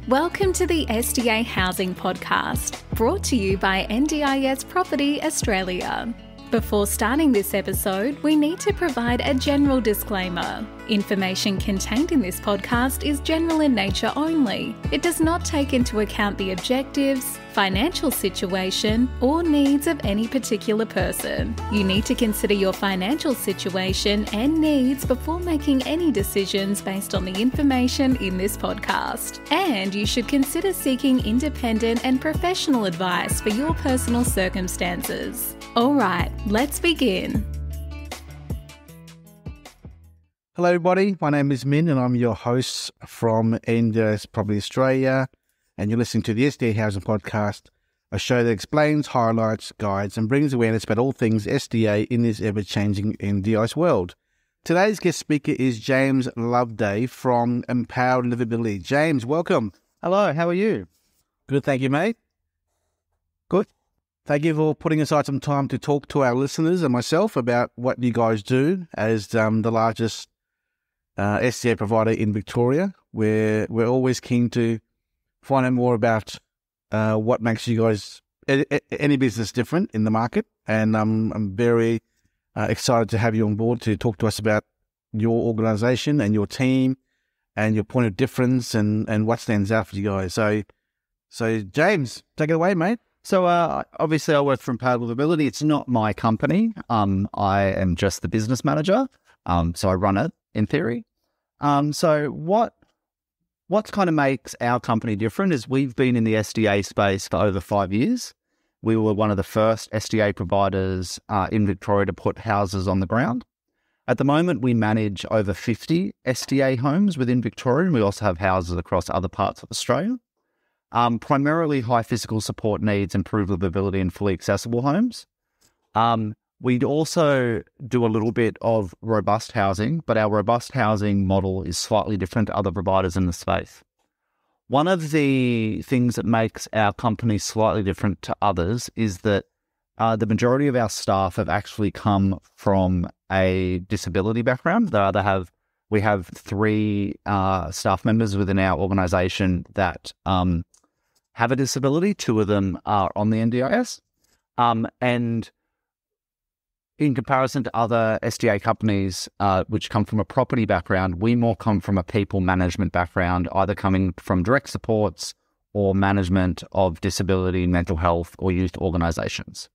Welcome to the SDA Housing Podcast, brought to you by NDIS Property Australia. Before starting this episode, we need to provide a general disclaimer. Information contained in this podcast is general in nature only. It does not take into account the objectives, financial situation, or needs of any particular person. You need to consider your financial situation and needs before making any decisions based on the information in this podcast. And you should consider seeking independent and professional advice for your personal circumstances. All right, let's begin. Hello everybody, my name is Min and I'm your host from NDIS Property Australia, and you're listening to the SDA Housing Podcast, a show that explains, highlights, guides and brings awareness about all things SDA in this ever-changing NDIS world. Today's guest speaker is James Loveday from Empowered Livability. James, welcome. Hello, how are you? Good, thank you, mate. Good. Thank you for putting aside some time to talk to our listeners and myself about what you guys do as the largest SDA provider in Victoria. We're always keen to find out more about what makes you guys, any business, different in the market. And I'm very excited to have you on board to talk to us about your organisation and your team and your point of difference and what stands out for you guys. So James, take it away, mate. So obviously I work for Empowered Livability. It's not my company. I am just the business manager. So I run it in theory. So what kind of makes our company different is we've been in the SDA space for over 5 years. We were one of the first SDA providers in Victoria to put houses on the ground. At the moment, we manage over 50 SDA homes within Victoria, and we also have houses across other parts of Australia. Primarily high physical support needs, improved livability and fully accessible homes. We'd also do a little bit of robust housing, but our robust housing model is slightly different to other providers in the space. One of the things that makes our company slightly different to others is that the majority of our staff have actually come from a disability background. We have 3 staff members within our organisation that have a disability. 2 of them are on the NDIS. And in comparison to other SDA companies which come from a property background, we more come from a people management background, either coming from direct supports or management of disability, mental health or youth organisations.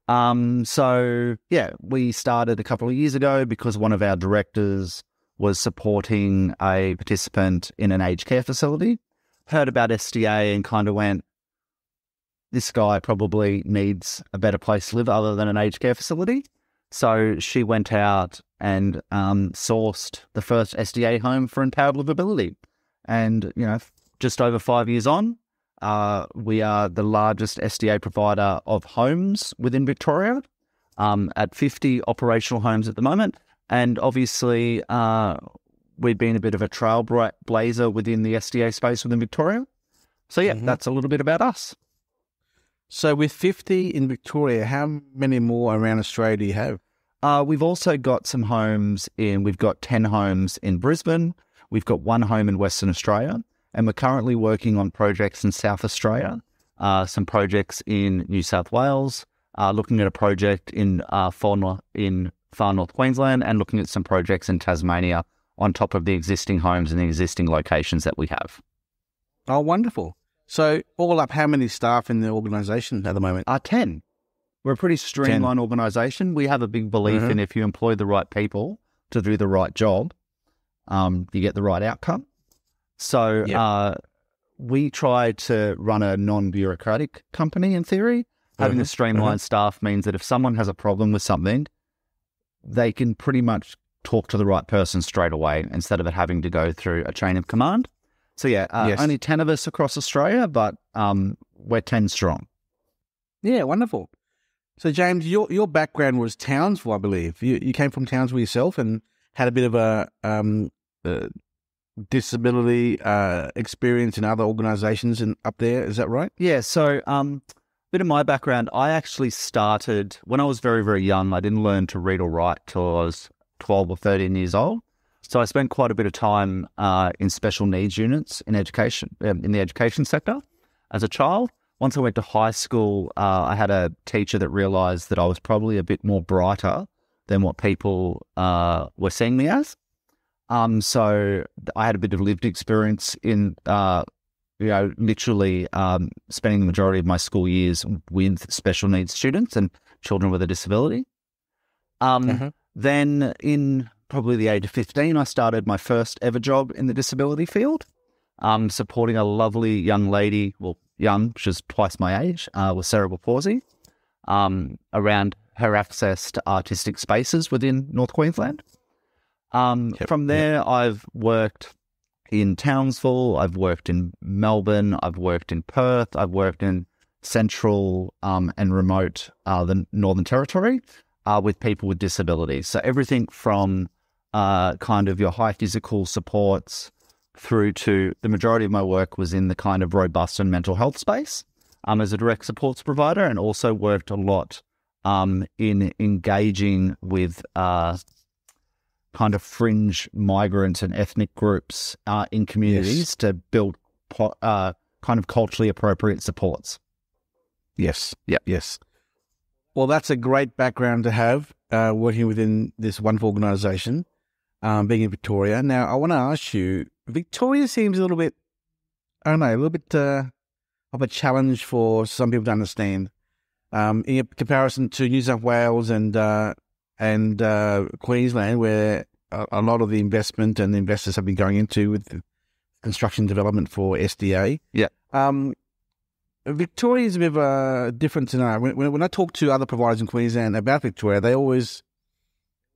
So we started a couple of years ago because one of our directors was supporting a participant in an aged care facility, heard about SDA and kind of went, this guy probably needs a better place to live other than an aged care facility. So she went out and sourced the first SDA home for Empowered Livability. And, just over 5 years on, we are the largest SDA provider of homes within Victoria, at 50 operational homes at the moment. And obviously, we've been a bit of a trailblazer within the SDA space within Victoria. So that's a little bit about us. So with 50 in Victoria, how many more around Australia do you have? We've also got some homes we've got 10 homes in Brisbane. We've got 1 home in Western Australia. And we're currently working on projects in South Australia, some projects in New South Wales, looking at a project in far north Queensland, and looking at some projects in Tasmania on top of the existing homes and the existing locations that we have. Oh, wonderful. So all up, how many staff in the organisation at the moment? 10. We're a pretty streamlined organisation. We have a big belief in if you employ the right people to do the right job, you get the right outcome. So we try to run a non-bureaucratic company in theory. Having a streamlined staff means that if someone has a problem with something, they can pretty much talk to the right person straight away instead of it having to go through a chain of command. So only 10 of us across Australia, but we're 10 strong. Yeah, wonderful. So James, your background was Townsville, I believe. You came from Townsville yourself and had a bit of a disability experience in other organisations up there. Is that right? Yeah. So bit of my background, I actually started when I was very, very young. I didn't learn to read or write till I was 12 or 13 years old. So I spent quite a bit of time in special needs units in education, in the education sector as a child. Once I went to high school, I had a teacher that realised that I was probably a bit more brighter than what people were seeing me as. So I had a bit of lived experience in, literally spending the majority of my school years with special needs students and children with a disability. Then in probably the age of 15, I started my first ever job in the disability field, supporting a lovely young lady, well, young, she's twice my age, with cerebral palsy, around her access to artistic spaces within North Queensland. From there, I've worked in Townsville, I've worked in Melbourne, I've worked in Perth, I've worked in central and remote the Northern Territory with people with disabilities. So everything from kind of your high physical supports through to the majority of my work was in the kind of robust and mental health space as a direct supports provider, and also worked a lot in engaging with kind of fringe migrant and ethnic groups in communities to build kind of culturally appropriate supports. Yes. Yeah. Yes. Well, that's a great background to have, working within this wonderful organisation, being in Victoria. Now, I want to ask you, Victoria seems a little bit, I don't know, a little bit of a challenge for some people to understand, in comparison to New South Wales and Queensland, where a lot of the investment and the investors have been going into with construction development for SDA. Yeah. Victoria is a bit of a different scenario. When I talk to other providers in Queensland about Victoria, they always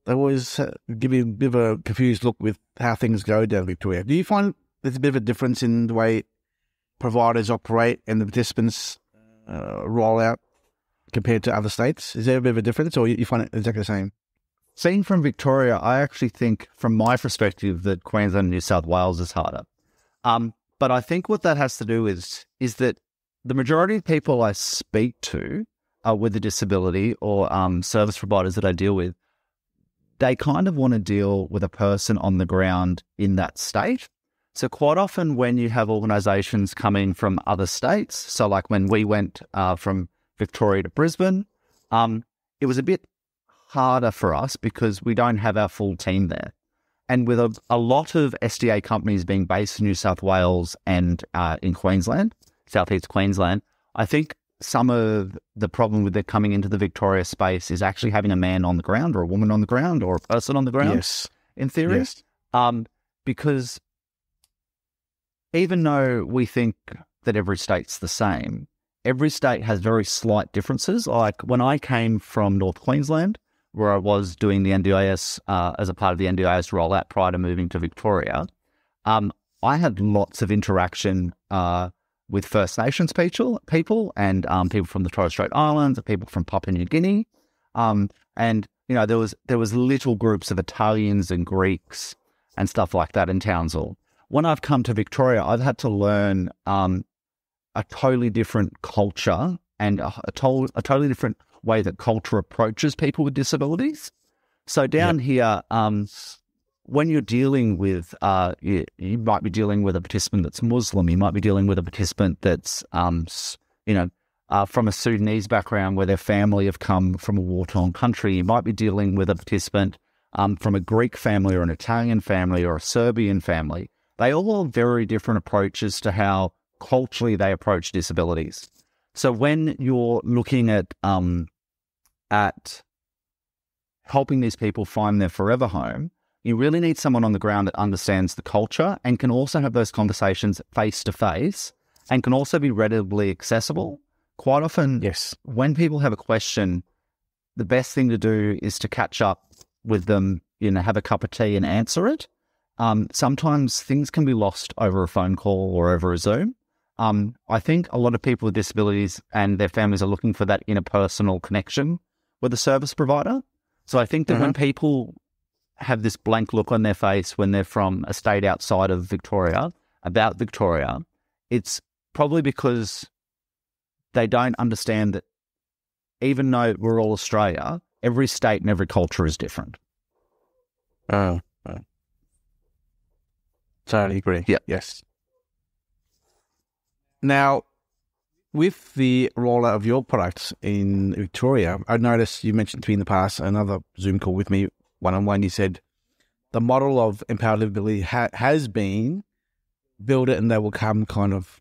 give me a bit of a confused look with how things go down in Victoria. Do you find there's a bit of a difference in the way providers operate and the participants roll out compared to other states? Is there a bit of a difference, or you find it exactly the same? Seeing from Victoria, I actually think, from my perspective, that Queensland and New South Wales is harder. But I think what that has to do is that the majority of people I speak to with a disability or service providers that I deal with, they kind of want to deal with a person on the ground in that state. So quite often when you have organisations coming from other states, so like when we went from Victoria to Brisbane, it was a bit harder for us because we don't have our full team there. And with a lot of SDA companies being based in New South Wales and in Queensland, Southeast Queensland, I think some of the problem with it coming into the Victoria space is actually having a man on the ground or a woman on the ground or a person on the ground, yes, in theory. Yes. Because even though we think that every state's the same, every state has very slight differences. Like when I came from North Queensland, where I was doing the NDIS as a part of the NDIS rollout prior to moving to Victoria, I had lots of interaction with First Nations people and people from the Torres Strait Islands, and people from Papua New Guinea, and there was little groups of Italians and Greeks and stuff like that in Townsville. When I've come to Victoria, I've had to learn a totally different culture and a totally different way that culture approaches people with disabilities. So down here, when you're dealing with, you might be dealing with a participant that's Muslim, you might be dealing with a participant that's, from a Sudanese background where their family have come from a war-torn country, you might be dealing with a participant from a Greek family or an Italian family or a Serbian family. They all have very different approaches to how culturally they approach disabilities. So when you're looking at helping these people find their forever home, you really need someone on the ground that understands the culture and can also have those conversations face to face and can also be readily accessible. Quite often, yes, when people have a question, the best thing to do is to catch up with them, have a cup of tea and answer it. Sometimes things can be lost over a phone call or over a Zoom. I think a lot of people with disabilities and their families are looking for that interpersonal connection with a service provider. So I think that when people have this blank look on their face when they're from a state outside of Victoria, about Victoria, it's probably because they don't understand that even though we're all Australia, every state and every culture is different. Totally agree. Yeah. Yes. Now, with the rollout of your products in Victoria, I noticed you mentioned to me in the past, another Zoom call with me, one-on-one, you said the model of Empowered Livability has been build it and they will come kind of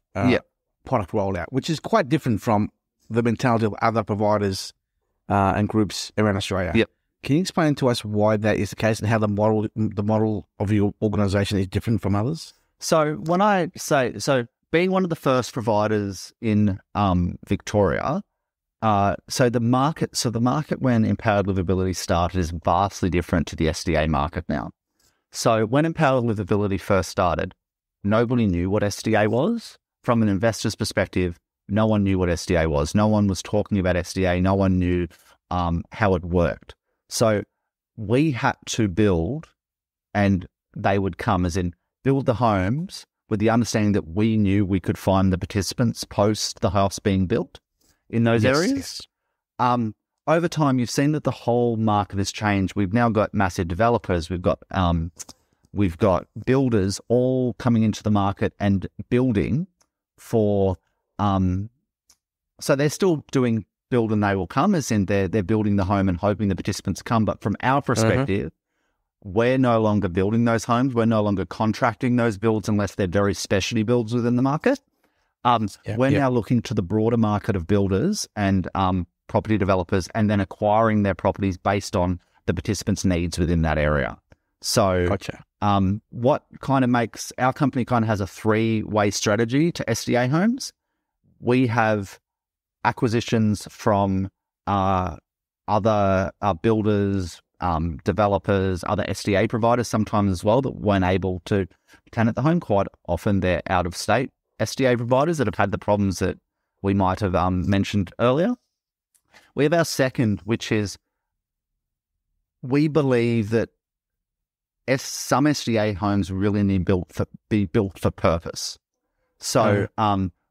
product rollout, which is quite different from the mentality of other providers and groups around Australia. Yep. Can you explain to us why that is the case and how the model of your organisation is different from others? So when I say, being one of the first providers in Victoria, so the market when Empowered Livability started is vastly different to the SDA market now. So when Empowered Livability first started, nobody knew what SDA was. From an investor's perspective, no one knew what SDA was. No one was talking about SDA. No one knew how it worked. So we had to build, and they would come, as in build the homes with the understanding that we knew we could find the participants post the house being built in those areas. Yes. Over time, you've seen that the whole market has changed. We've now got massive developers. We've got builders all coming into the market and building for. So they're still doing build and they will come, as in they're building the home and hoping the participants come. But from our perspective, we're no longer building those homes. We're no longer contracting those builds unless they're very specialty builds within the market. We're now looking to the broader market of builders and property developers, and then acquiring their properties based on the participants' needs within that area. So Gotcha. What kind of makes our company kind of has a three-way strategy to SDA homes. We have acquisitions from other builders, developers, other SDA providers sometimes as well that weren't able to tenant the home. Quite often they're out-of-state SDA providers that have had the problems that we might have mentioned earlier. We have our second, which is we believe that some SDA homes really need be built for purpose. So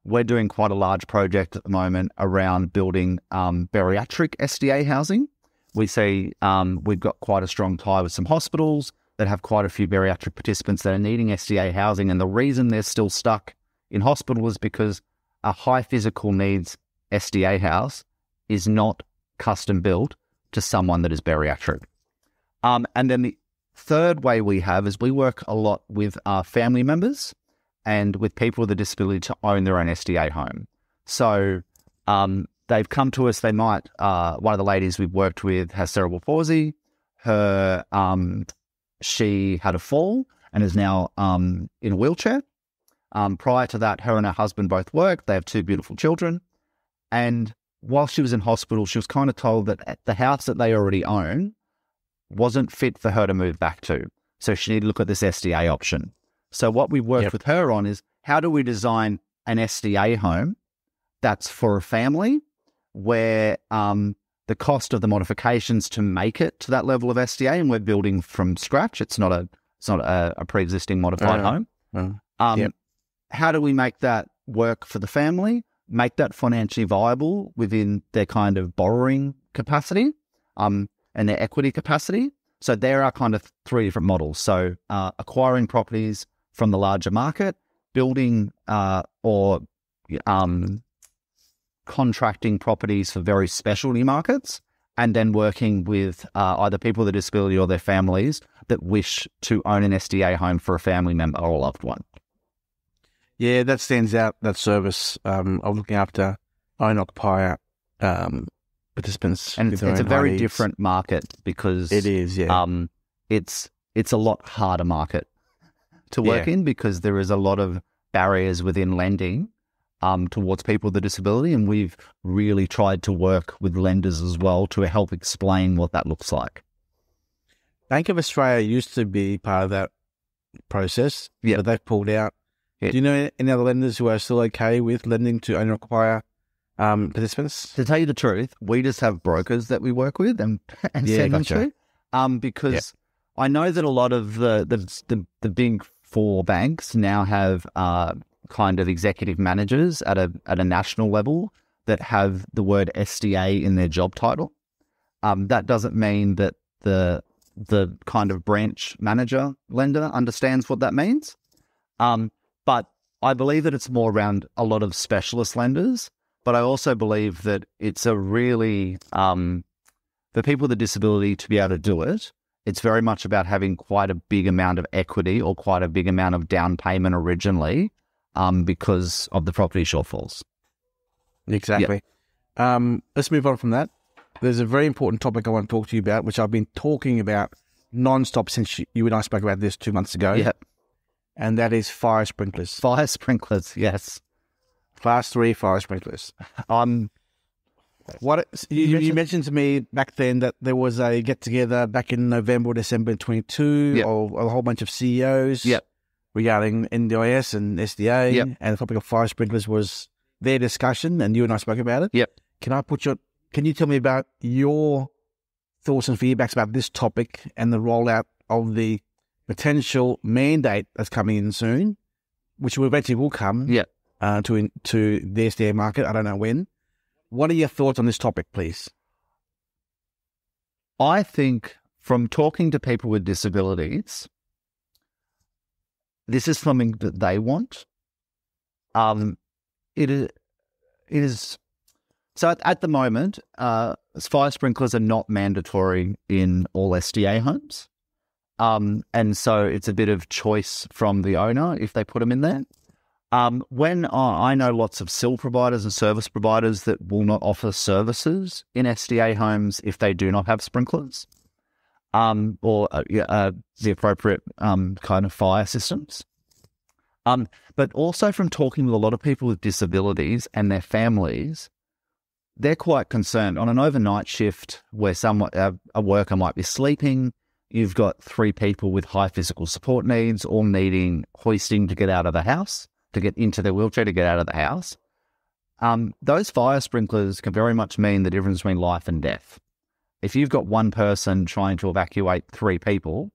we're doing quite a large project at the moment around building bariatric SDA housing. We see we've got quite a strong tie with some hospitals that have quite a few bariatric participants that are needing SDA housing. And the reason they're still stuck in hospital is because a high physical needs SDA house is not custom built to someone that is bariatric. And then the third way we have is we work a lot with our family members and with people with a disability to own their own SDA home. So they've come to us. They might, one of the ladies we've worked with has cerebral palsy. She had a fall and is now in a wheelchair. Prior to that, her and her husband both worked. They have two beautiful children. And while she was in hospital, she was kind of told that the house that they already own wasn't fit for her to move back to. So she needed to look at this SDA option. So what we worked with her on is, how do we design an SDA home that's for a family where the cost of the modifications to make it to that level of SDA, and we're building from scratch. It's not a pre-existing modified home. How do we make that work for the family, make that financially viable within their kind of borrowing capacity and their equity capacity? So there are kind of three different models. So acquiring properties from the larger market, building or contracting properties for very specialty markets, and then working with either people with a disability or their families that wish to own an SDA home for a family member or a loved one. Yeah, that stands out, that service of looking after owner-occupier participants. And it's a very different market because it is, it's a lot harder market to work in, because there is a lot of barriers within lending towards people with a disability, and we've really tried to work with lenders as well to help explain what that looks like. Bank of Australia used to be part of that process, but they've pulled out. Do you know any other lenders who are still okay with lending to owner-occupier participants? To tell you the truth, we just have brokers that we work with and send them to, because I know that a lot of the big four banks now have kind of executive managers at a national level that have the word SDA in their job title. That doesn't mean that the kind of branch manager lender understands what that means. But I believe that it's more around a lot of specialist lenders. But I also believe that it's a really, for people with a disability to be able to do it, it's very much about having quite a big amount of equity or quite a big amount of down payment originally because of the property shortfalls. Exactly. Yep. Let's move on from that. There's a very important topic I want to talk to you about, which I've been talking about non-stop since you and I spoke about this 2 months ago. Yep. And that is fire sprinklers. Fire sprinklers, yes. Class 3 fire sprinklers. You mentioned to me back then that there was a get-together back in November or December 22 of a whole bunch of CEOs regarding NDIS and SDA, and the topic of fire sprinklers was their discussion, and you and I spoke about it. Yep. Can you tell me about your thoughts and feedbacks about this topic and the rollout of the potential mandate that's coming in soon, which eventually will come to the SDA market? I don't know when. What are your thoughts on this topic, please? I think from talking to people with disabilities, this is something that they want. It is so at the moment, fire sprinklers are not mandatory in all SDA homes. And so it's a bit of choice from the owner if they put them in there. When I know lots of SIL providers and service providers that will not offer services in SDA homes if they do not have sprinklers or the appropriate kind of fire systems. But also from talking with a lot of people with disabilities and their families, they're quite concerned. On an overnight shift where a worker might be sleeping, you've got 3 people with high physical support needs, all needing hoisting to get out of the house, to get into their wheelchair to get out of the house. Those fire sprinklers can very much mean the difference between life and death. If you've got one person trying to evacuate 3 people,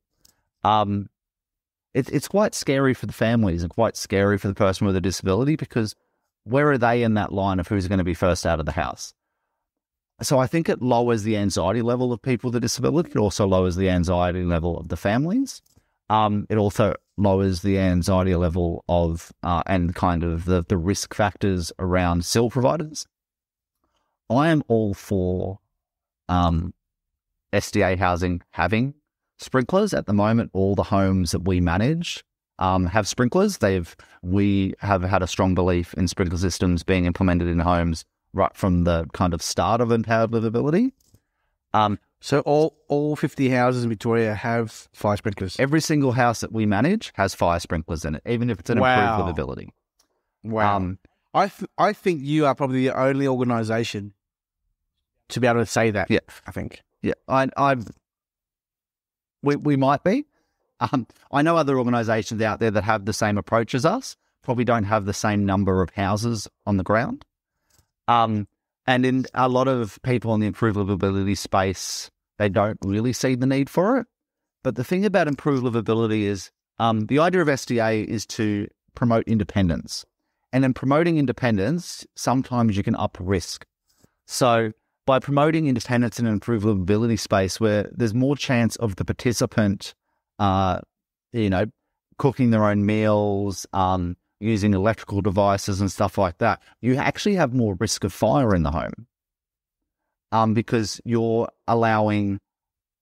it's quite scary for the families and quite scary for the person with a disability, because where are they in that line of who's going to be first out of the house? So I think it lowers the anxiety level of people with a disability. It also lowers the anxiety level of the families. It also lowers the anxiety level of and kind of the risk factors around SIL providers. I am all for SDA housing having sprinklers. At the moment, all the homes that we manage have sprinklers. We have had a strong belief in sprinkler systems being implemented in homes right from the kind of start of empowered livability. So all 50 houses in Victoria have fire sprinklers? Every single house that we manage has fire sprinklers in it, even if it's an improved livability. Wow. I think you are probably the only organisation to be able to say that. Yeah. I think. Yeah. We might be. I know other organisations out there that have the same approach as us, probably don't have the same number of houses on the ground. And in a lot of people in the improved livability space, they don't really see the need for it. But the thing about improved livability is the idea of SDA is to promote independence. And in promoting independence, sometimes you can up risk. So by promoting independence in an improved livability space where there's more chance of the participant, cooking their own meals, using electrical devices and stuff like that, you actually have more risk of fire in the home because you're allowing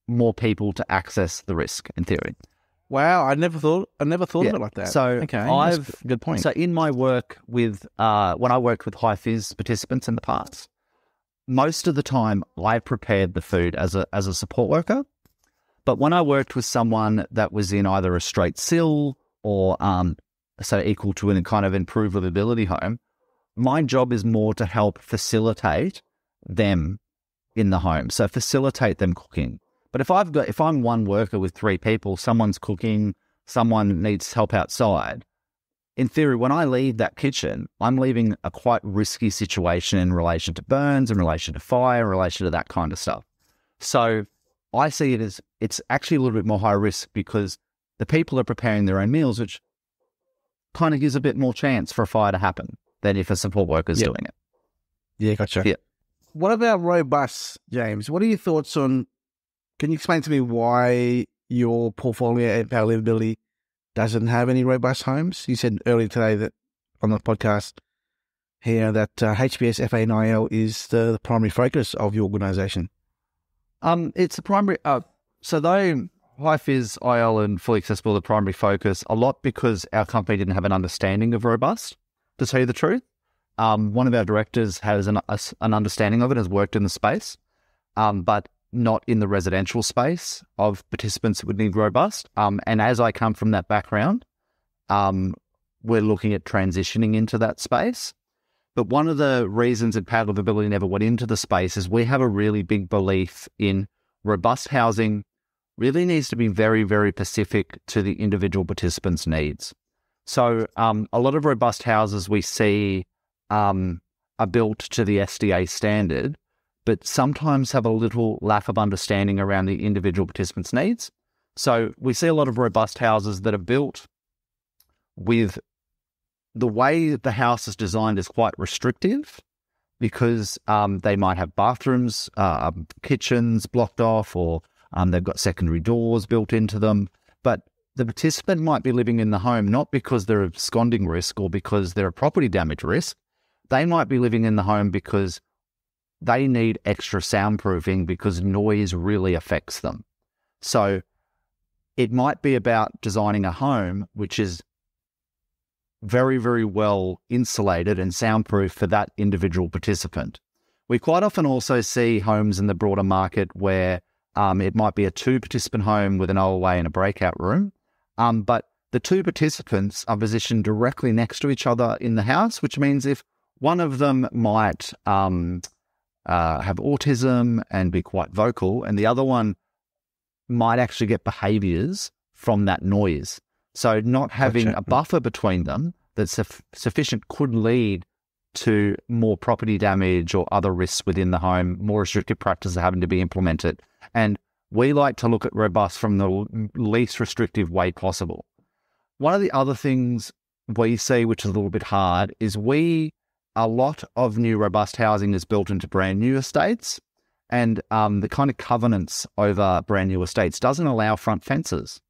more people to access the risk, in theory. Wow, I never thought of it like that. So okay, good point. So in my work with when I worked with high phys participants in the past, most of the time I prepared the food as a support worker. But when I worked with someone that was in either a straight SIL or so equal to a kind of improved livability home, my job is more to help facilitate them in the home. So facilitate them cooking. But if I'm one worker with 3 people, someone's cooking, someone needs help outside, in theory, when I leave that kitchen, I'm leaving a quite risky situation in relation to burns, in relation to fire, in relation to that kind of stuff. So I see it as it's actually a little bit more high risk because the people are preparing their own meals, which kind of gives a bit more chance for a fire to happen than if a support worker is doing it. Yeah, gotcha. Yeah. What about robust, James? What are your thoughts on, can you explain to me why your portfolio at Empowered Livability doesn't have any robust homes? You said earlier today that on the podcast here that HBS FA&IL is the primary focus of your organisation. It's a primary. So though High-Vis, IL, and Fully Accessible are the primary focus, a lot because our company didn't have an understanding of robust, to tell you the truth. One of our directors has an understanding of it, has worked in the space, but not in the residential space of participants that would need robust. And as I come from that background, we're looking at transitioning into that space. But one of the reasons that Pad Livability never went into the space is we have a really big belief in robust housing really needs to be very, very specific to the individual participant's needs. So a lot of robust houses we see are built to the SDA standard, but sometimes have a little lack of understanding around the individual participant's needs. So we see a lot of robust houses that are built with the way that the house is designed is quite restrictive because they might have bathrooms, kitchens blocked off, or they've got secondary doors built into them. But the participant might be living in the home not because they're a absconding risk or because they're a property damage risk. They might be living in the home because they need extra soundproofing because noise really affects them. So it might be about designing a home which is very, very well insulated and soundproof for that individual participant. We quite often also see homes in the broader market where it might be a 2-participant home with an OLA and a breakout room, but the 2 participants are positioned directly next to each other in the house, which means if one of them might have autism and be quite vocal, and the other one might actually get behaviours from that noise. So not having a buffer between them that's sufficient could lead to more property damage or other risks within the home, more restrictive practices having to be implemented. And we like to look at robust from the least restrictive way possible. One of the other things we see, which is a little bit hard, is a lot of new robust housing is built into brand new estates, and the kind of covenants over brand new estates doesn't allow front fences.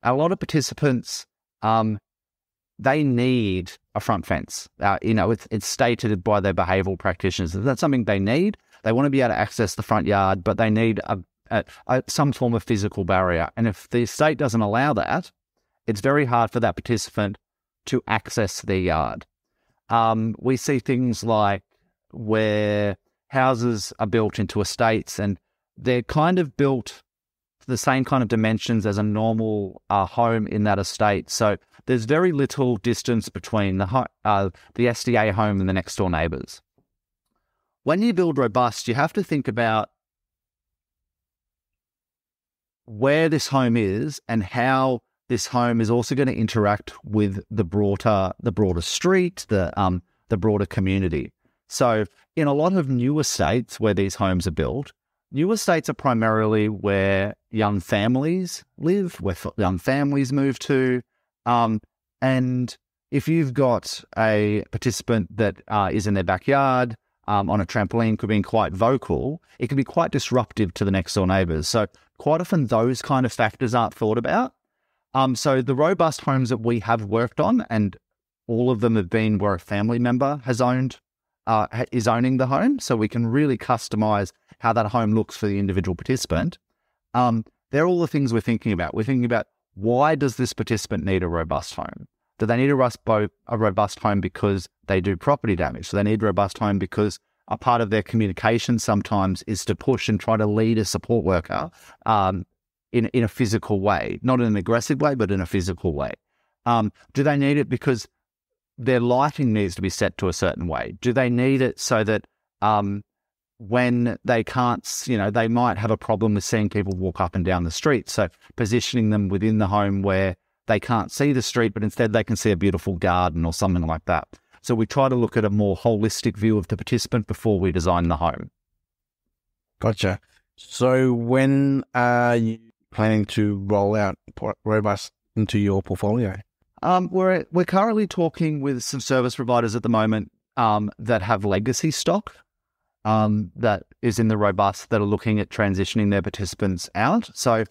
A lot of participants, they need a front fence. It's stated by their behavioural practitioners that that's something they need. They want to be able to access the front yard, but they need some form of physical barrier. And if the estate doesn't allow that, it's very hard for that participant to access their yard. We see things like where houses are built into estates and they're kind of built the same kind of dimensions as a normal home in that estate. So there's very little distance between the SDA home and the next door neighbours. When you build robust, you have to think about where this home is and how this home is also going to interact with the broader street, the broader community. So in a lot of new estates where these homes are built, new estates are primarily where young families live, where young families move to. And if you've got a participant that is in their backyard on a trampoline, could be quite vocal, it can be quite disruptive to the next door neighbours. So quite often those kind of factors aren't thought about. So the robust homes that we have worked on, and all of them have been where a family member has is owning the home, so we can really customize how that home looks for the individual participant. They're all the things we're thinking about. We're thinking about, why does this participant need a robust home? Do they need a robust home because they do property damage? Do they need a robust home because a part of their communication sometimes is to push and try to lead a support worker in a physical way, not in an aggressive way, but in a physical way? Do they need it because their lighting needs to be set to a certain way? Do they need it so that when they can't, they might have a problem with seeing people walk up and down the street? So positioning them within the home where they can't see the street, but instead they can see a beautiful garden or something like that. So we try to look at a more holistic view of the participant before we design the home. Gotcha. So when are you planning to roll out robust into your portfolio? We're currently talking with some service providers at the moment that have legacy stock that is in the robust, that are looking at transitioning their participants out. So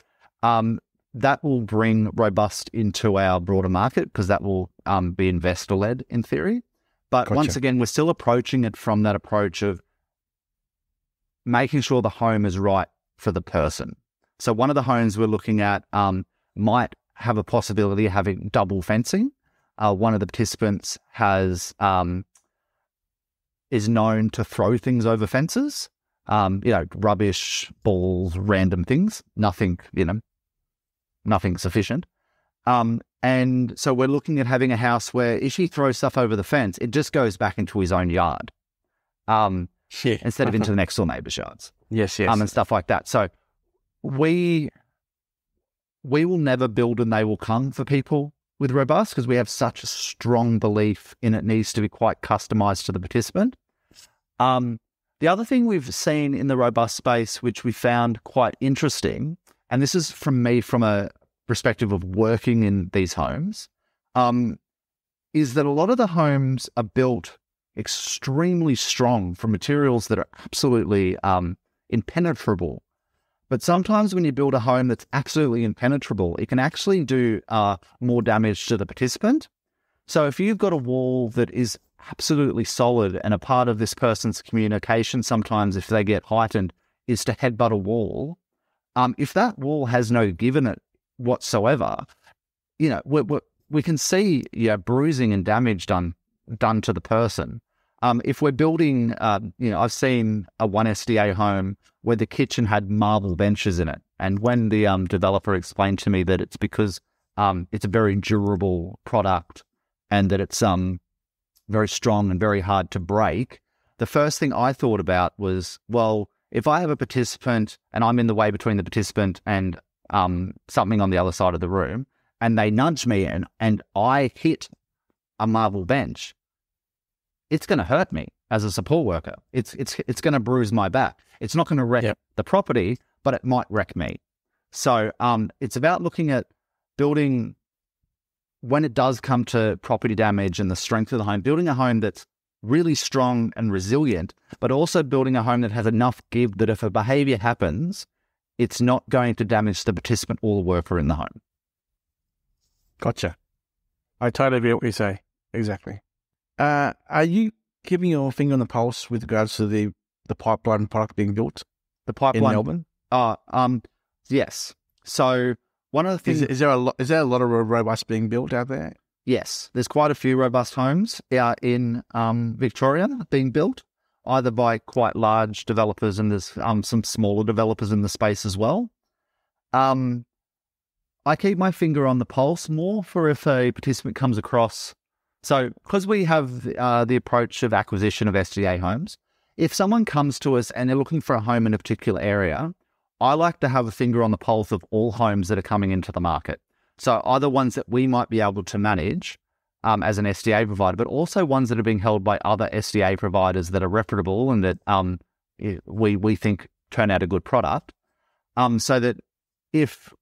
that will bring Robust into our broader market because that will be investor-led in theory. But once again, we're still approaching it from that approach of making sure the home is right for the person. So one of the homes we're looking at might have a possibility of having double fencing. One of the participants is known to throw things over fences, rubbish, balls, random things, nothing sufficient. And so we're looking at having a house where if he throws stuff over the fence, it just goes back into his own yard instead of into the next door neighbour's yards. Yes. And stuff like that. So we will never build and they will come for people with Robust because we have such a strong belief in it needs to be quite customised to the participant. The other thing we've seen in the Robust space, which we found quite interesting, and this is from a perspective of working in these homes, is that a lot of the homes are built extremely strong from materials that are absolutely impenetrable. But sometimes when you build a home that's absolutely impenetrable, it can actually do more damage to the participant. So if you've got a wall that is absolutely solid and a part of this person's communication, sometimes if they get heightened, is to headbutt a wall, if that wall has no give in it whatsoever, we can see bruising and damage done to the person. If we're building, I've seen a one SDA home where the kitchen had marble benches in it. And when the developer explained to me that it's because it's a very durable product and that it's very strong and very hard to break, the first thing I thought about was, well, if I have a participant and I'm in the way between the participant and something on the other side of the room, and they nudge me and I hit a marble bench, it's going to hurt me as a support worker. It's going to bruise my back. It's not going to wreck the property, but it might wreck me. So it's about looking at building, when it does come to property damage and the strength of the home, building a home that's really strong and resilient, but also building a home that has enough give that if a behavior happens, it's not going to damage the participant or the worker in the home. Gotcha. I totally agree with what you say. Exactly. Are you keeping your finger on the pulse with regards to the pipeline product being built? The pipeline in Melbourne? Yes. So one of the things is there a lot of Robust being built out there? Yes, there's quite a few Robust homes in Victoria being built, either by quite large developers, and there's some smaller developers in the space as well. I keep my finger on the pulse more for if a participant comes across. So because we have the approach of acquisition of SDA homes, if someone comes to us and they're looking for a home in a particular area, I like to have a finger on the pulse of all homes that are coming into the market. So either ones that we might be able to manage as an SDA provider, but also ones that are being held by other SDA providers that are reputable and that we think turn out a good product. So that if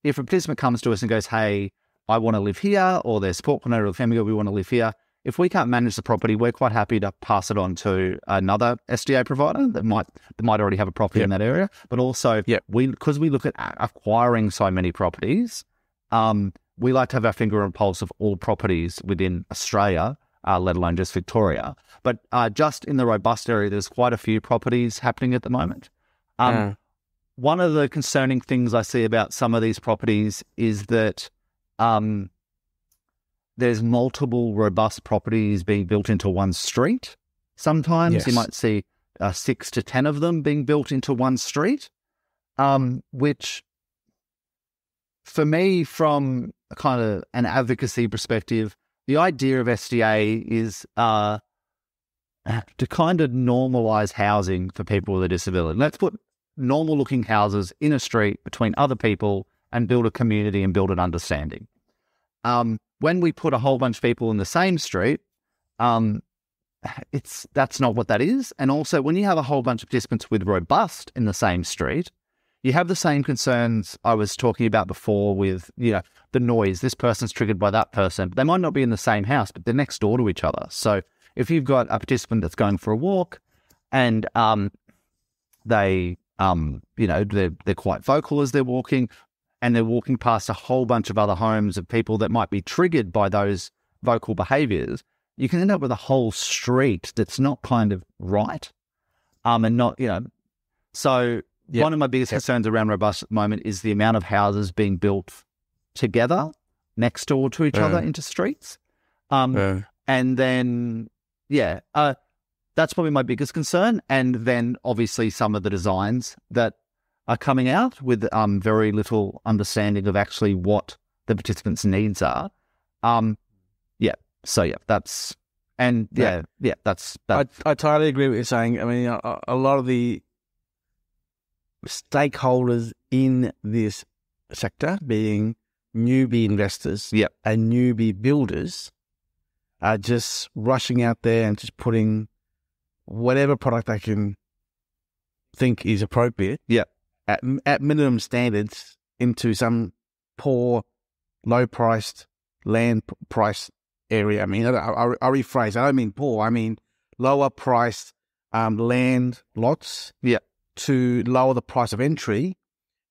a participant comes to us and goes, hey, I want to live here, or their support coordinator or the family, we want to live here, if we can't manage the property, we're quite happy to pass it on to another SDA provider that might already have a property in that area. But also, because we look at acquiring so many properties, we like to have our finger on the pulse of all properties within Australia, let alone just Victoria. But just in the Robust area, there's quite a few properties happening at the moment. One of the concerning things I see about some of these properties is that there's multiple Robust properties being built into one street. Sometimes you might see 6 to 10 of them being built into one street, which for me, from a kind of an advocacy perspective, the idea of SDA is to kind of normalise housing for people with a disability. Let's put normal looking houses in a street between other people and build a community and build an understanding. When we put a whole bunch of people in the same street, that's not what that is. And also, when you have a whole bunch of participants with Robust in the same street, you have the same concerns I was talking about before with, the noise. This person's triggered by that person. They might not be in the same house, but they're next door to each other. So if you've got a participant that's going for a walk and they're quite vocal as they're walking, and they're walking past a whole bunch of other homes of people that might be triggered by those vocal behaviours, you can end up with a whole street that's not kind of right. And not, so one of my biggest concerns around Robust at the moment is the amount of houses being built together next door to each other into streets. And then, that's probably my biggest concern. And then obviously some of the designs that are coming out with very little understanding of actually what the participants' needs are. That's, and that's. I totally agree with what you're saying. I mean, a lot of the stakeholders in this sector, being newbie investors and newbie builders, are just rushing out there and just putting whatever product they can think is appropriate at minimum standards into some poor, low-priced land price area. I mean, I rephrase. I don't mean poor. I mean lower-priced land lots to lower the price of entry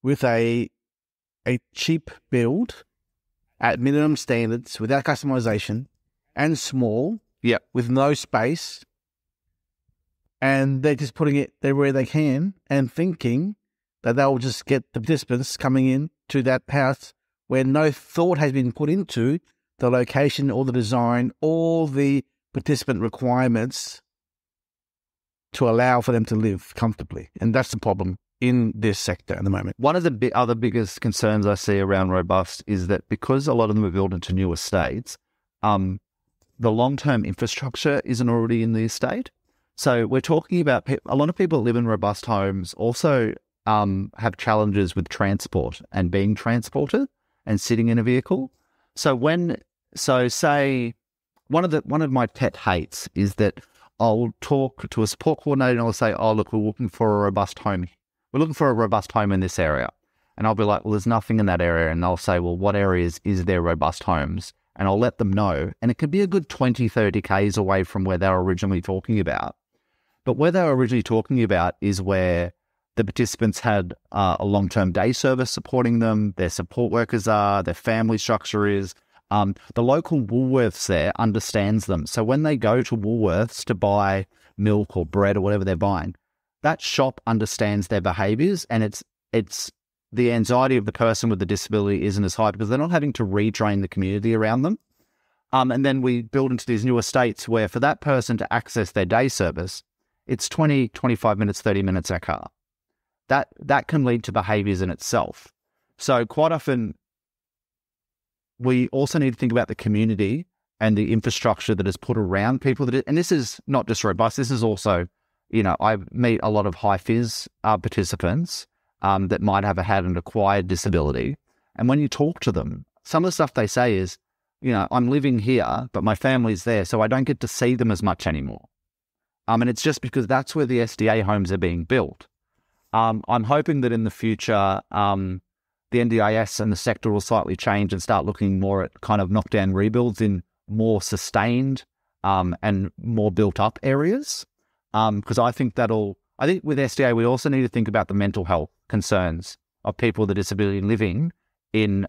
with a cheap build at minimum standards without customization and small with no space. And they're just putting it there where they can and thinking that they'll just get the participants coming in to that house where no thought has been put into the location or the design or the participant requirements to allow for them to live comfortably. And that's the problem in this sector at the moment. One of the other biggest concerns I see around Robust is that because a lot of them are built into new estates, the long-term infrastructure isn't already in the estate. So we're talking about a lot of people that live in Robust homes also have challenges with transport and being transported and sitting in a vehicle. Say one of my pet hates is that I'll talk to a support coordinator and I'll say, "Oh, look, we're looking for a robust home. We're looking for a robust home in this area." And I'll be like, "Well, there's nothing in that area." And they'll say, "Well, what areas is there robust homes?" And I'll let them know. And it could be a good 20, 30 Ks away from where they were originally talking about. But where they were originally talking about is where the participants had a long-term day service supporting them, their support workers are, their family structure is. The local Woolworths there understands them. So when they go to Woolworths to buy milk or bread or whatever they're buying, that shop understands their behaviours, and it's the anxiety of the person with the disability isn't as high because they're not having to retrain the community around them. And then we build into these new estates where for that person to access their day service, it's 20, 25 minutes, 30 minutes in a car. That can lead to behaviours in itself. So quite often, we also need to think about the community and the infrastructure that is put around people. And this is not just Robust. This is also, I meet a lot of high phys participants that might have had an acquired disability. And when you talk to them, some of the stuff they say is, I'm living here, but my family's there, so I don't get to see them as much anymore. And it's just because that's where the SDA homes are being built. I'm hoping that in the future, the NDIS and the sector will slightly change and start looking more at kind of knockdown rebuilds in more sustained and more built-up areas. Because I think with SDA, we also need to think about the mental health concerns of people with a disability living in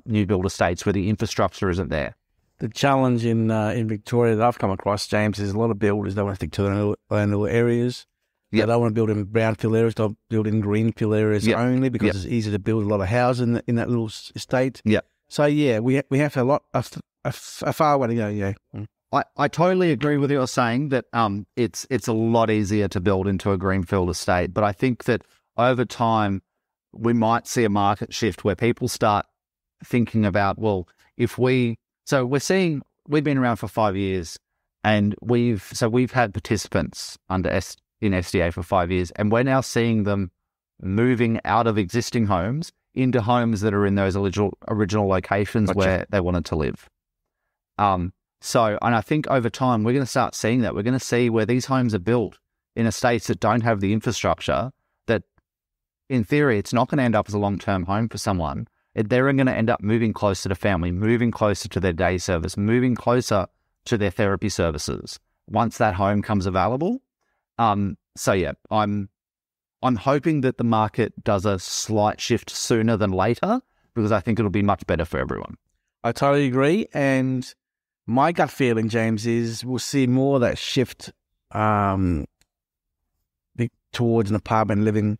new build estates where the infrastructure isn't there. The challenge in Victoria that I've come across, James, is a lot of builders don't want to stick to their own little areas. They don't want to build in brownfield areas, they'll build in greenfield areas only because it's easy to build a lot of houses in that little estate. So, we have a far way to go, I totally agree with you. You're saying that it's a lot easier to build into a greenfield estate, but I think that over time we might see a market shift where people start thinking about, well, we've been around for 5 years, and we've had participants in SDA for 5 years, and we're now seeing them moving out of existing homes into homes that are in those original locations where they wanted to live. And I think over time, we're going to start seeing that. We're going to see where these homes are built in estates that don't have the infrastructure, that in theory, it's not going to end up as a long-term home for someone. They're going to end up moving closer to family, moving closer to their day service, moving closer to their therapy services once that home comes available. I'm hoping that the market does a slight shift sooner than later, because I think it'll be much better for everyone. I totally agree. And my gut feeling, James, is we'll see more of that shift towards an apartment living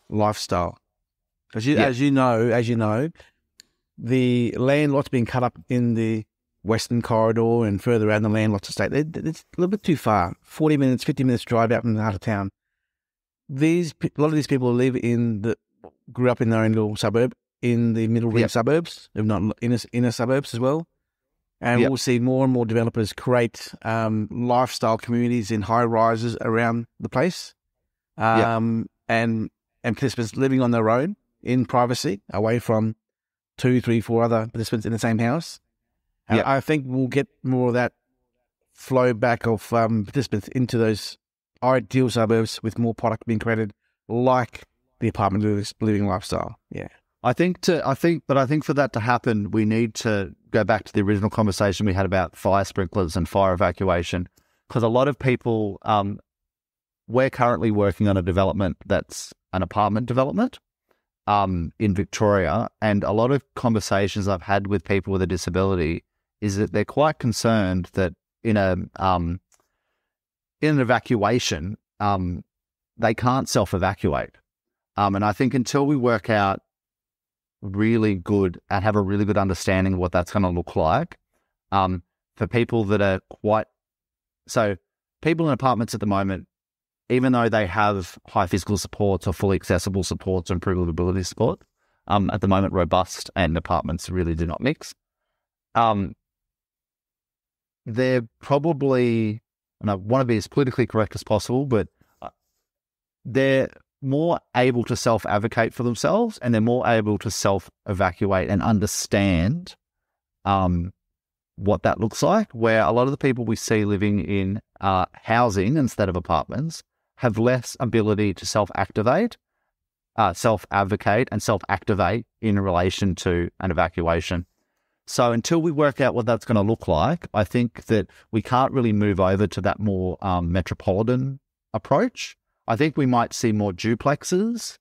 lifestyle. Because as you know, the land lots being cut up in the Western Corridor and further around the land lots of state, it's a little bit too far. 40 minutes, 50 minutes drive out from the heart of town. A lot of these people grew up in their own little suburb in the middle ring suburbs, if not inner suburbs as well. And we'll see more and more developers create lifestyle communities in high rises around the place, and participants living on their own in privacy, away from 2, 3, 4 other participants in the same house. And I think we'll get more of that flow back of participants into those ideal suburbs with more product being created, like the apartment living lifestyle. Yeah. I think for that to happen, we need to go back to the original conversation we had about fire sprinklers and fire evacuation, because a lot of people, we're currently working on a development that's an apartment development in Victoria, and a lot of conversations I've had with people with a disability is that they're quite concerned that in an evacuation, they can't self-evacuate. And I think until we work out really good and have a really good understanding of what that's going to look like, for people that are people in apartments at the moment, even though they have high physical supports or fully accessible supports or improved mobility support, at the moment, robust and apartments really do not mix. They're probably, and I want to be as politically correct as possible, but they're more able to self-advocate for themselves, and they're more able to self-evacuate and understand what that looks like, where a lot of the people we see living in housing instead of apartments have less ability to self-advocate and self-activate in relation to an evacuation. So until we work out what that's going to look like, I think that we can't really move over to that more metropolitan approach. I think we might see more duplexes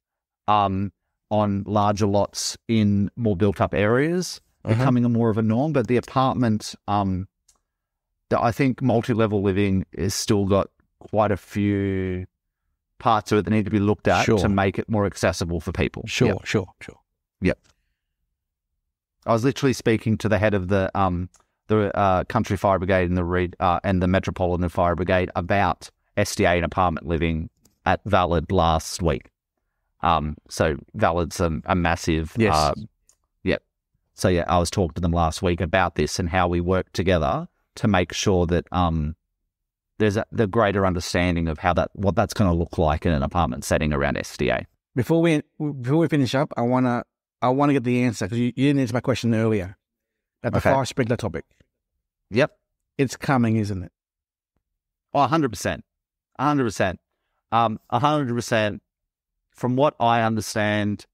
on larger lots in more built-up areas, becoming more of a norm. But the apartment, I think multi-level living has still got quite a few parts of it that need to be looked at to make it more accessible for people. Sure. Yep. I was literally speaking to the head of the Country Fire Brigade and the Metropolitan Fire Brigade about SDA and apartment living at Valid last week. So Valid's a massive... Yes. So I was talking to them last week about this and how we work together to make sure that there's the greater understanding of what that's going to look like in an apartment setting around SDA. Before we finish up, I want to get the answer, because you didn't answer my question earlier about the fire sprinkler topic. Yep. It's coming, isn't it? Oh, 100%. 100%. 100%. From what I understand,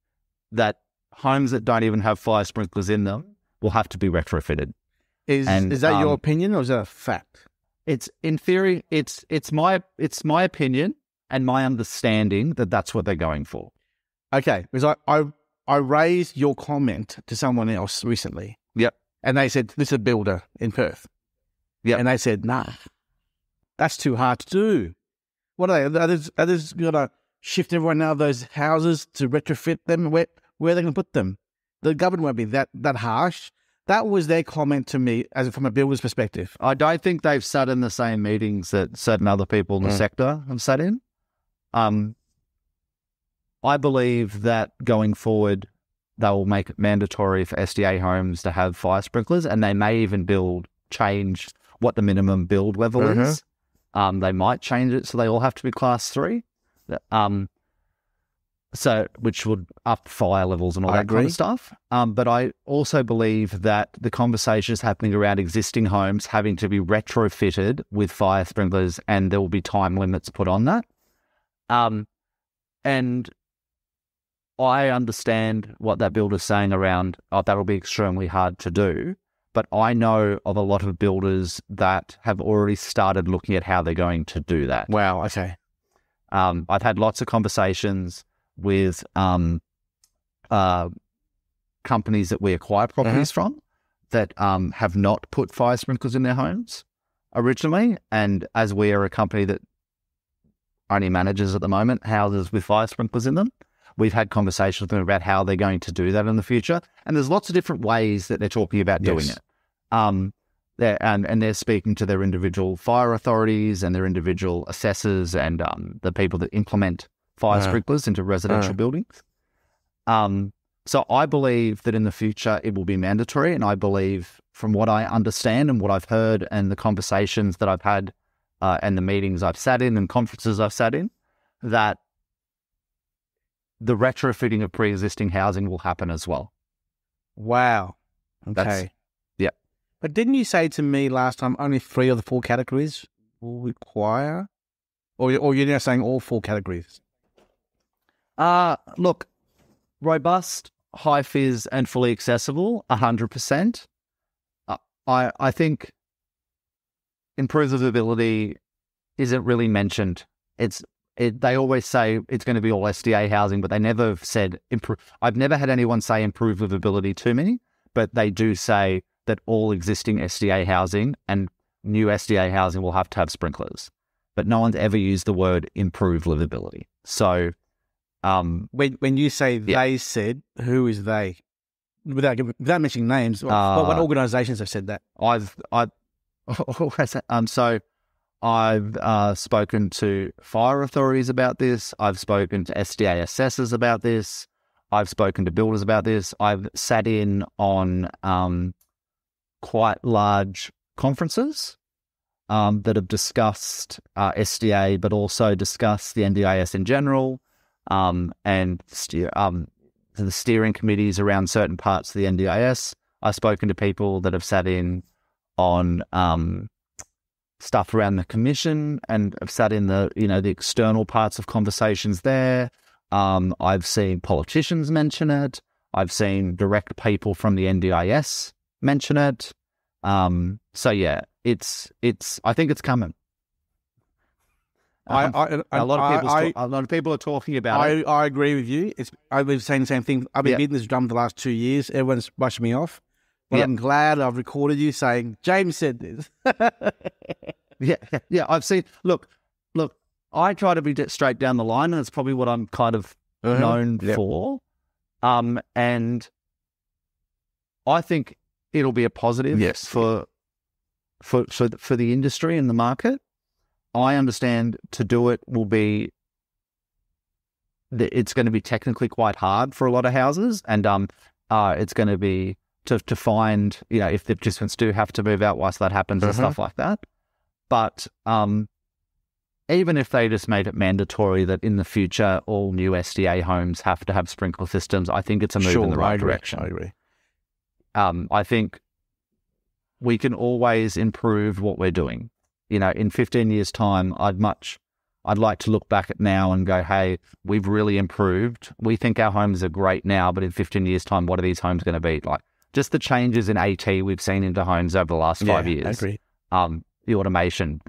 that homes that don't even have fire sprinklers in them will have to be retrofitted. Is that your opinion, or is that a fact? It's, in theory, it's my opinion and my understanding that that's what they're going for. Okay, because I raised your comment to someone else recently. Yep. And they said, this is a builder in Perth. Yep. And they said, nah, that's too hard to do. What are they? Are they going to shift everyone out of those houses to retrofit them? Where are they going to put them? The government won't be that harsh. That was their comment to me from a builder's perspective. I don't think they've sat in the same meetings that certain other people in the sector have sat in. I believe that going forward, they will make it mandatory for SDA homes to have fire sprinklers, and they may even change what the minimum build level is. They might change it so they all have to be class 3. So, which would up fire levels and all that kind of stuff. But I also believe that the conversation is happening around existing homes having to be retrofitted with fire sprinklers, and there will be time limits put on that. And I understand what that builder's saying around, that'll be extremely hard to do. But I know of a lot of builders that have already started looking at how they're going to do that. Wow, okay. I've had lots of conversations with companies that we acquire properties from that have not put fire sprinklers in their homes originally. And as we are a company that only manages at the moment houses with fire sprinklers in them, we've had conversations with them about how they're going to do that in the future. And there's lots of different ways that they're talking about doing it. They're speaking to their individual fire authorities and their individual assessors and the people that implement fire sprinklers into residential buildings. So I believe that in the future it will be mandatory, and I believe, from what I understand and what I've heard and the conversations that I've had and the meetings I've sat in and conferences I've sat in, that the retrofitting of pre-existing housing will happen as well. Wow. Okay. Yeah. But didn't you say to me last time only 3 of the 4 categories will require, or you're now saying all 4 categories? Look, robust, high fizz, and fully accessible, 100%. I think improvability isn't really mentioned. They always say it's going to be all SDA housing, but they never have said I've never had anyone say improvability to me, but they do say that all existing SDA housing and new SDA housing will have to have sprinklers. But no one's ever used the word improve livability. So when you say they said, who is they? Without mentioning names, what organisations have said that? So I've spoken to fire authorities about this. I've spoken to SDA assessors about this. I've spoken to builders about this. I've sat in on quite large conferences that have discussed SDA, but also discussed the NDIS in general, and the steering committees around certain parts of the NDIS. I've spoken to people that have sat in on stuff around the commission and have sat in the external parts of conversations there. I've seen politicians mention it. I've seen direct people from the NDIS mention it. So yeah, I think it's coming. A lot of people are talking about it. I agree with you. I've been saying the same thing. I've been beating this drum the last 2 years. Everyone's brushing me off. Well, I'm glad I've recorded you saying, James said this. Yeah. I've seen, look, I try to be straight down the line, and it's probably what I'm kind of known for. And I think it'll be a positive for the industry and the market. I understand to do it will be it's going to be technically quite hard for a lot of houses, and it's going to be to find, if the participants do have to move out whilst that happens and stuff like that. But even if they just made it mandatory that in the future all new SDA homes have to have sprinkler systems, I think it's a move in the right direction. I agree. I think we can always improve what we're doing. In 15 years' time, I'd like to look back at now and go, hey, we've really improved. We think our homes are great now, but in 15 years' time, what are these homes going to be like? Just the changes in AT we've seen into homes over the last 5 years. I agree. The automation,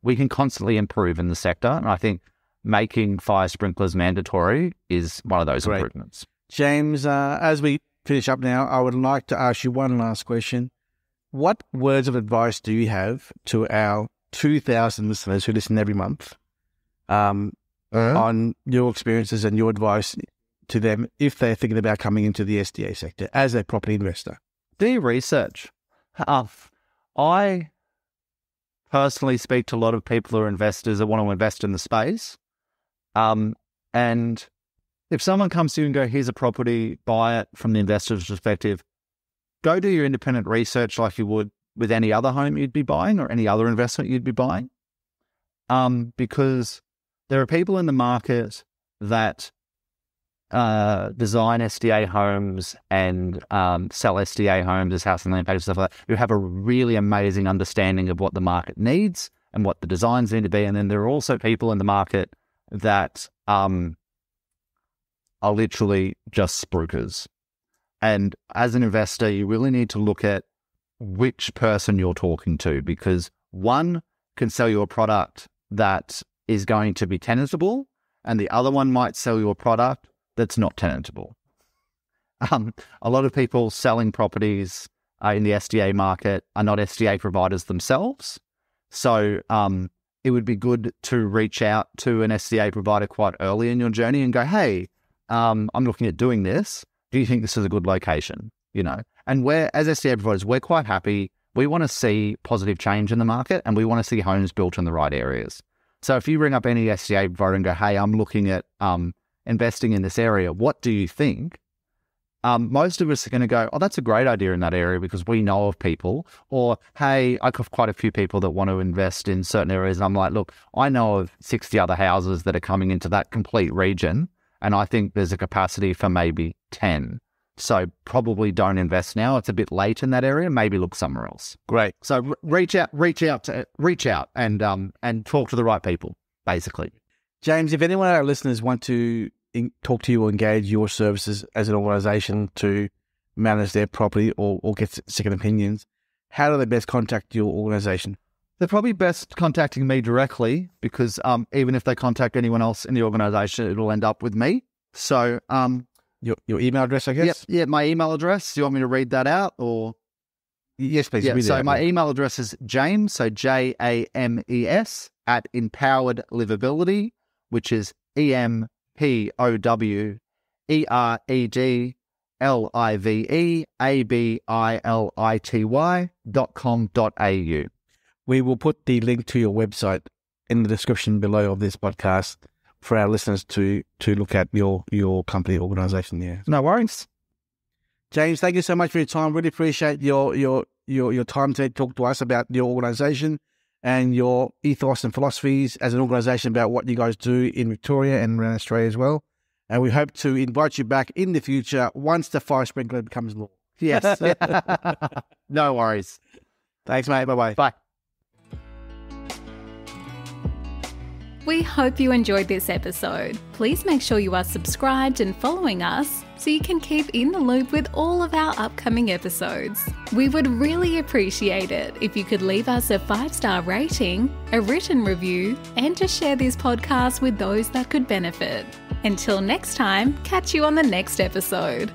we can constantly improve in the sector. And I think making fire sprinklers mandatory is one of those improvements. James, as we finish up now, I would like to ask you one last question. What words of advice do you have to our 2,000 listeners who listen every month on your experiences and your advice to them if they're thinking about coming into the SDA sector as a property investor? Do your research. I personally speak to a lot of people who are investors that want to invest in the space. And if someone comes to you and go, here's a property, buy it from the investor's perspective, go do your independent research like you would with any other home you'd be buying or any other investment you'd be buying. Because there are people in the market that design SDA homes and sell SDA homes as house and land packages, stuff like that, who have a really amazing understanding of what the market needs and what the designs need to be. And then there are also people in the market that are literally just spruikers. And as an investor, you really need to look at which person you're talking to, because one can sell you a product that is going to be tenantable, and the other one might sell you a product that's not tenantable. A lot of people selling properties in the SDA market are not SDA providers themselves. So it would be good to reach out to an SDA provider quite early in your journey and go, hey, I'm looking at doing this. Do you think this is a good location? You know, and we're, as SDA providers, we're quite happy. We want to see positive change in the market, and we want to see homes built in the right areas. So if you ring up any SDA provider and go, hey, I'm looking at investing in this area, what do you think? Most of us are going to go, oh, that's a great idea in that area because we know of people. Or, hey, I have quite a few people that want to invest in certain areas. And I'm like, look, I know of 60 other houses that are coming into that complete region, and I think there's a capacity for maybe 10. So probably don't invest now. It's a bit late in that area. Maybe look somewhere else. Great. So reach out and talk to the right people, basically. James, if anyone of our listeners want to talk to you or engage your services as an organisation to manage their property or get second opinions, how do they best contact your organisation? They're probably best contacting me directly because even if they contact anyone else in the organisation, it'll end up with me. So your email address, I guess? Yeah, my email address. Do you want me to read that out? Or yes, please. Yeah, so my email address is James, so JAMES @Empowered Livability, which is EMPOWERLIVEABILITY.com.au. We will put the link to your website in the description below of this podcast for our listeners to look at your company organisation. Yeah, no worries. James, thank you so much for your time. Really appreciate your time today to talk to us about your organisation and your ethos and philosophies as an organisation about what you guys do in Victoria and around Australia as well. And we hope to invite you back in the future once the fire sprinkler becomes law. Yes. No worries. Thanks, mate. Bye-bye. Bye. We hope you enjoyed this episode. Please make sure you are subscribed and following us so you can keep in the loop with all of our upcoming episodes. We would really appreciate it if you could leave us a 5-star rating, a written review, and to share this podcast with those that could benefit. Until next time, catch you on the next episode.